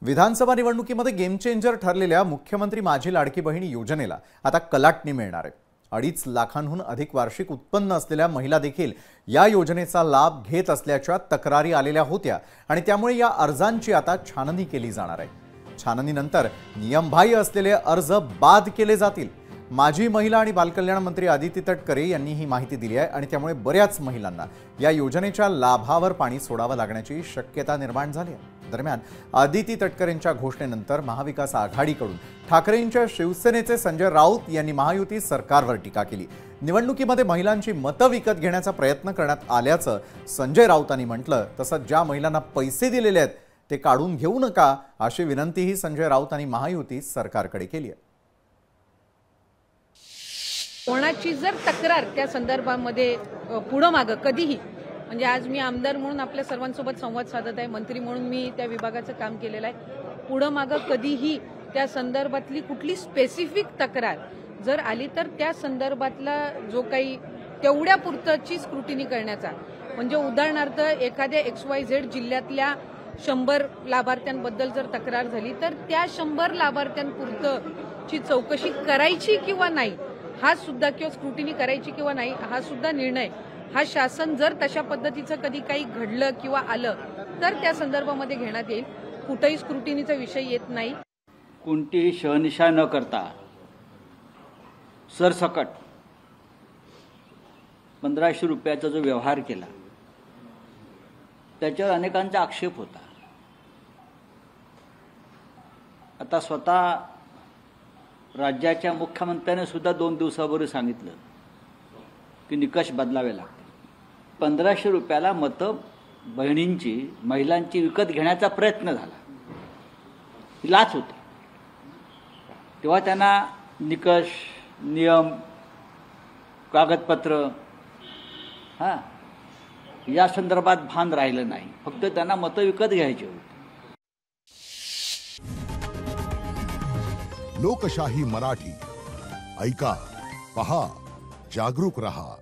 विधानसभा निवडणुकीमध्ये game changer ठरलेल्या मुख्यमंत्री माझी लाडकी बहीण योजनेला आता कलाटणी मिळणार आहे। 2.5 लाखांहून अधिक वार्षिक उत्पन्न असलेल्या महिला देखील या योजनेचा लाभ घेत असल्याच्या तक्रारी आलेल्या होत्या आणि त्यामुळे या अर्जांची आता छाननी केली जाणार आहे। छाननीनंतर नियमबाह्य असलेले अर्ज बाद केले जातील। माजी महिला आणि बालकल्याण मंत्री आदिती तटकरे यांनी ही माहिती दिली आहे आणि त्यामुळे बऱ्याच महिलांना या योजनेच्या लाभावर पाणी सोडावं लागण्याची शक्यता निर्माण झाली आहे। दरम्यान आदिती तटकरेंच्या घोषणेनंतर महाविकास आघाडीकडून ठाकरेंच्या शिवसेनेचे संजय राऊत यांनी महायुती सरकारवर टीका केली। निवडणुकीमध्ये महिलांची मतं विकत घेण्याचा प्रयत्न करण्यात आल्याचं संजय राऊतांनी म्हटलं। तसंच ज्या महिलांना पैसे दिलेले आहेत ते काढून घेऊ नका अशी विनंतीही संजय राऊतांनी महायुती सरकारकडे केली आहे। कोणाची जर तक्रार त्या संदर्भामध्ये पुढं मागं कधीही, म्हणजे आज मी आमदार म्हणून आपल्या सर्वांसोबत संवाद साधत आहे, मंत्री म्हणून मी त्या विभागाचं काम केलेलं आहे, पुढं मागं कधीही त्या संदर्भातली कुठली स्पेसिफिक तक्रार जर आली तर त्या संदर्भातला जो काही तेवढ्या पुरतची स्क्रुटिनी करण्याचा, म्हणजे उदाहरणार्थ एखाद्या XYZ जिल्ह्यातल्या 100 लाभार्थ्यांबद्दल जर तक्रार झाली तर त्या 100 लाभार्थ्यांपुरतची चौकशी करायची किंवा नाही हा सुद्धा, किंवा स्क्रुटिनी करायची किंवा नाही हा सुद्धा निर्णय हा शासन जर तशा पद्धतीचं कधी काही घडलं किंवा आलं तर त्या संदर्भामध्ये घेण्यात येईल। कुठेही स्क्रुटिनीचा विषय येत नाही। कोणतीही शहनिशा न करता सरसकट 1500 रुपयाचा जो व्यवहार केला त्याच्यावर अनेकांचा आक्षेप होता। आता स्वतः राज्याच्या मुख्यमंत्र्याने सुद्धा 2 दिवसापूर्वी सांगितलं की निकष बदलावे लागतील। 1500 रुपयाला मतं बहिणींची, महिलांची विकत घेण्याचा प्रयत्न झाला, ही लाच होती। तेव्हा त्यांना निकष, नियम, कागदपत्र या संदर्भात भान राहिलं नाही, फक्त त्यांना मतं विकत घ्यायची होती। लोकशाही मराठी ऐका, पहा, जागरूक रहा।